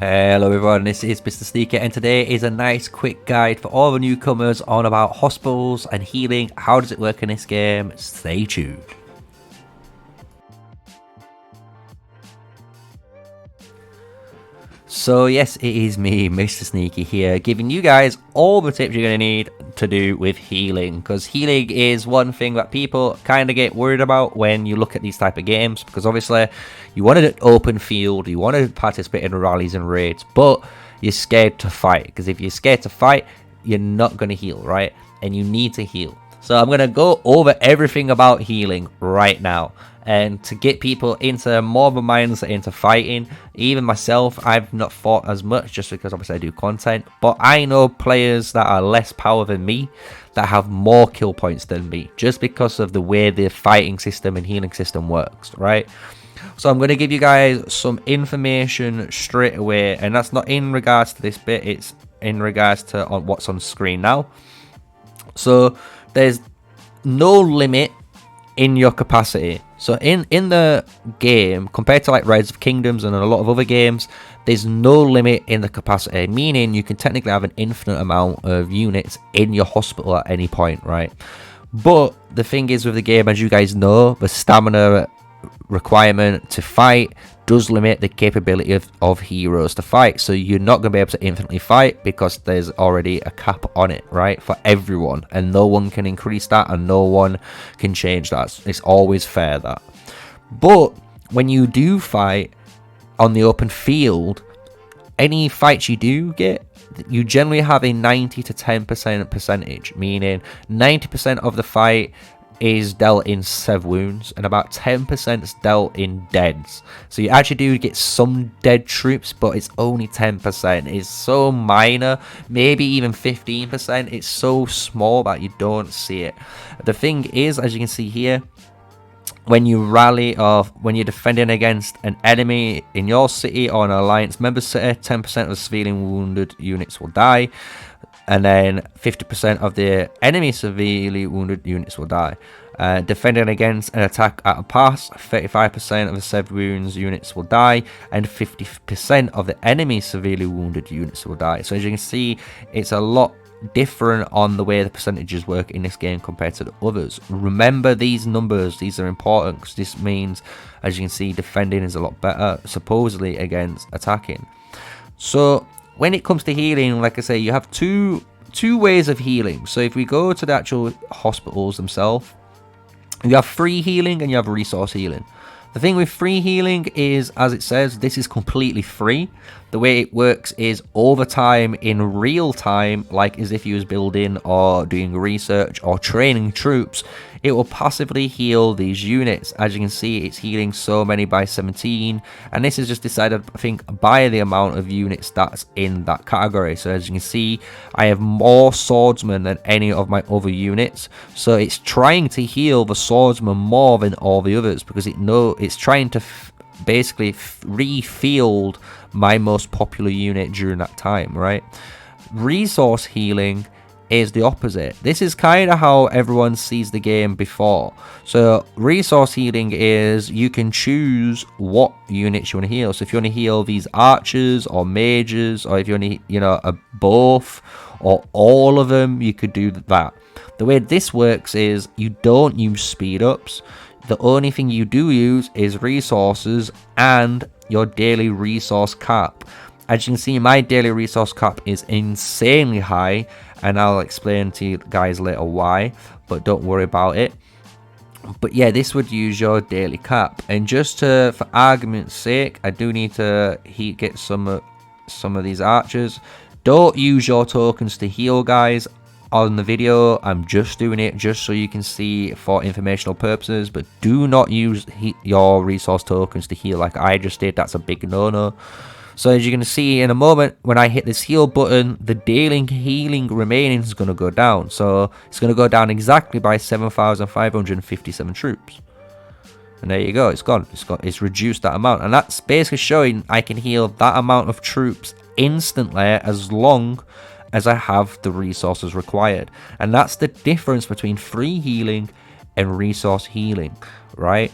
Hello everyone, this is MrSneakyy and today is a nice quick guide for all the newcomers on about hospitals and healing. How does it work in this game? Stay tuned. So yes, it is me, MrSneakyy here, giving you guys all the tips you're going to need to do with healing. Because healing is one thing that people kind of get worried about when you look at these type of games. Because obviously, you want an open field, you want to participate in rallies and raids, but you're scared to fight. Because if you're scared to fight, you're not going to heal, right? And you need to heal. So I'm going to go over everything about healing right now. And to get people into more of a mindset into fighting. Even myself, I've not fought as much just because obviously I do content, but I know players that are less power than me that have more kill points than me just because of the way the fighting system and healing system works, right? So I'm going to give you guys some information straight away, and that's not in regards to this bit, it's in regards to what's on screen now. So there's no limit in your capacity. So in the game, compared to like Rise of Kingdoms and a lot of other games, there's no limit in the capacity, meaning you can technically have an infinite amount of units in your hospital at any point, right? But the thing is with the game, as you guys know, the stamina requirement to fight does limit the capability of heroes to fight. So you're not going to be able to infinitely fight because there's already a cap on it, right, for everyone, and no one can increase that and no one can change that. It's always fair that. But when you do fight on the open field, any fights you do get, you generally have a 90 to 10% percentage, meaning 90% of the fight is dealt in sev wounds and about 10% is dealt in deads. So you actually do get some dead troops, but it's only 10%. It's so minor, maybe even 15%. It's so small that you don't see it. The thing is, as you can see here, when you rally or when you're defending against an enemy in your city or an alliance member city, 10% of the severely wounded units will die. And then 50% of the enemy severely wounded units will die. Defending against an attack at a pass, 35% of the sev wounds units will die, and 50% of the enemy severely wounded units will die. So as you can see, it's a lot different on the way the percentages work in this game compared to the others. Remember these numbers, these are important, because this means, as you can see, defending is a lot better, supposedly, against attacking. So when it comes to healing, like I say, you have two ways of healing. So if we go to the actual hospitals themselves, you have free healing and you have resource healing. The thing with free healing is, as it says, this is completely free. The way it works is all the time in real time, like as if you was building or doing research or training troops, it will passively heal these units. As you can see, it's healing so many by 17, and this is just decided, I think, by the amount of units that's in that category. So as you can see, I have more swordsmen than any of my other units, so it's trying to heal the swordsman more than all the others because it's trying to basically refield my most popular unit during that time, right? Resource healing is the opposite. This is kind of how everyone sees the game before. So resource healing is you can choose what units you want to heal. So if you want to heal these archers or mages, or if you want to, both or all of them, you could do that. The way this works is you don't use speed ups. The only thing you do use is resources and your daily resource cap. As you can see, my daily resource cap is insanely high, and I'll explain to you guys later why, but don't worry about it. But yeah, this would use your daily cap. And just for argument's sake, I do need to get some of these archers. Don't use your tokens to heal, guys. On the video, I'm just doing it just so you can see for informational purposes, but do not use your resource tokens to heal like I just did. That's a big no-no. So as you can see in a moment, when I hit this heal button, the daily healing remaining is going to go down. So it's going to go down exactly by 7,557 troops. And there you go, it's gone. It's reduced that amount. And that's basically showing I can heal that amount of troops instantly as long as I have the resources required. And that's the difference between free healing and resource healing, right?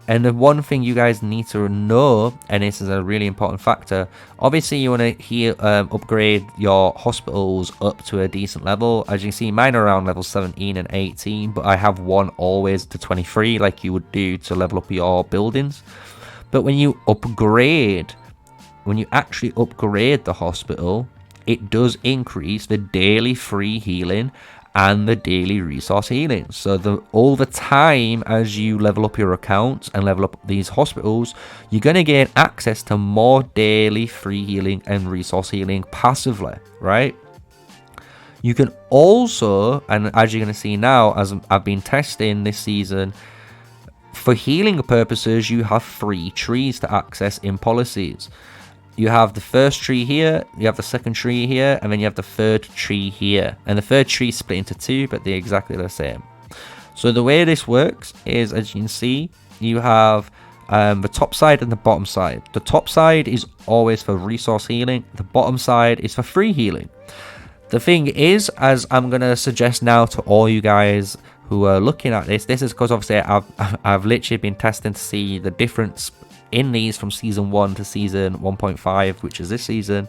And the one thing you guys need to know, and this is a really important factor, obviously you want to upgrade your hospitals up to a decent level. As you can see, mine are around level 17 and 18, but I have one always to 23 like you would do to level up your buildings. But when you actually upgrade the hospital, it does increase the daily free healing and the daily resource healing. So over time, as you level up your accounts and level up these hospitals, you're going to gain access to more daily free healing and resource healing passively, right? You can also, and as you're going to see now, as I've been testing this season, for healing purposes, you have 3 trees to access in policies. You have the first tree here, you have the second tree here, and then you have the third tree here. And the third tree is split into 2, but they're exactly the same. So the way this works is, as you can see, you have the top side and the bottom side. The top side is always for resource healing. The bottom side is for free healing. The thing is, as I'm going to suggest now to all you guys who are looking at this is because obviously I've literally been testing to see the difference in these from season 1 to season 1.5, which is this season.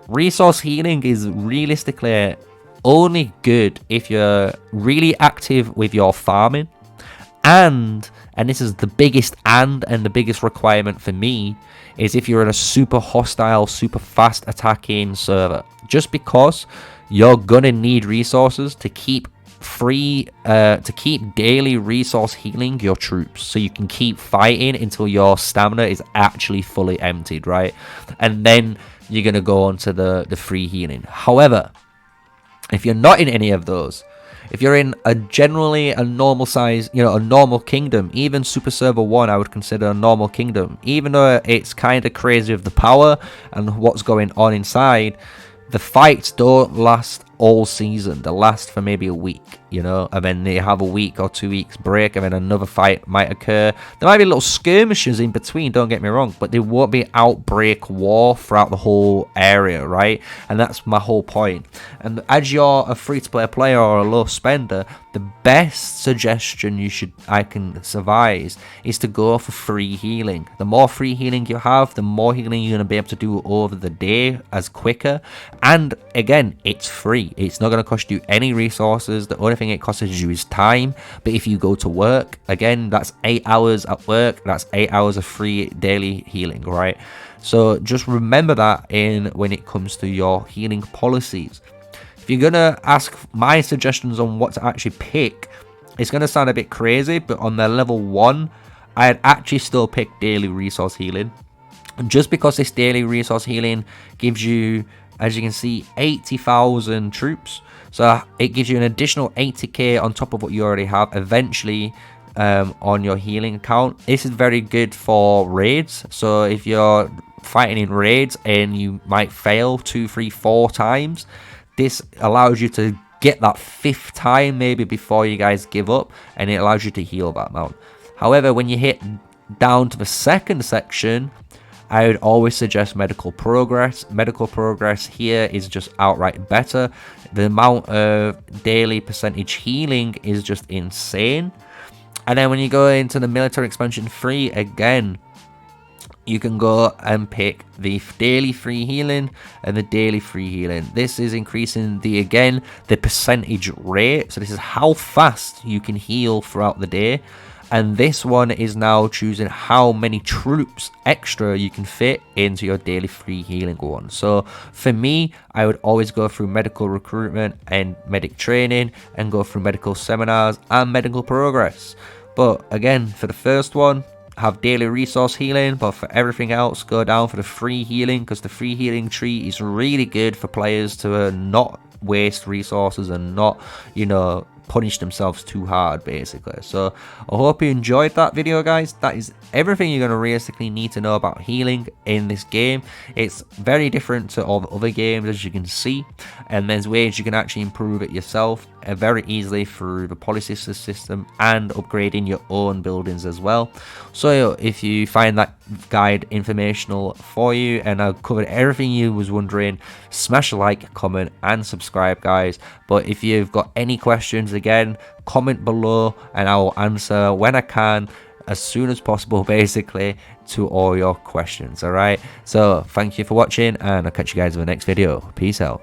Resource healing is realistically only good if you're really active with your farming, and this is the biggest and the biggest requirement for me, is if you're in a super hostile, super fast attacking server, just because you're gonna need resources to keep daily resource healing your troops, so you can keep fighting until your stamina is actually fully emptied, right? And then you're gonna go on to the free healing. However, if you're not in any of those, if you're in a normal size, a normal kingdom, even Super Server 1 I would consider a normal kingdom, even though it's kind of crazy with the power and what's going on inside, the fights don't last all season. They last for maybe a week, and then they have a week or 2 weeks break, and then another fight might occur. There might be little skirmishes in between, don't get me wrong, but there won't be outbreak war throughout the whole area, right? And that's my whole point. And as you're a free-to-play player or a low spender, the best suggestion I can advise is to go for free healing. The more free healing you have, the more healing you're going to be able to do over the day as quicker. And again, it's free. It's not going to cost you any resources. The only thing it costs you is time. But if you go to work, again, that's 8 hours at work. That's 8 hours of free daily healing, right? So just remember that when it comes to your healing policies. If you're going to ask my suggestions on what to actually pick, it's going to sound a bit crazy, but on the level 1, I'd actually still pick daily resource healing. And just because this daily resource healing gives you, as you can see, 80,000 troops. So it gives you an additional 80k on top of what you already have eventually on your healing account. This is very good for raids. So if you're fighting in raids and you might fail 2, 3, 4 times, this allows you to get that 5th time maybe before you guys give up, and it allows you to heal that amount. However, when you hit down to the second section, I would always suggest medical progress. Medical progress here is just outright better. The amount of daily percentage healing is just insane. And then when you go into the military expansion 3, again, you can go and pick the daily free healing and the daily free healing. This is increasing the percentage rate. So this is how fast you can heal throughout the day. And this one is now choosing how many troops extra you can fit into your daily free healing one. So for me, I would always go through medical recruitment and medic training, and go through medical seminars and medical progress. But again, for the first one, have daily resource healing, but for everything else, go down for the free healing, because the free healing tree is really good for players to not waste resources and not, punish themselves too hard, basically. So I hope you enjoyed that video, guys. That is everything you're going to realistically need to know about healing in this game. It's very different to all the other games, as you can see, and there's ways you can actually improve it yourself very easily through the policy system and upgrading your own buildings as well. So if you find that guide informational for you and I've covered everything you was wondering, smash a like, comment and subscribe, guys. But if you've got any questions, again, comment below and I will answer when I can. as soon as possible, basically, to all your questions. Alright, so thank you for watching, and I'll catch you guys in the next video. Peace out.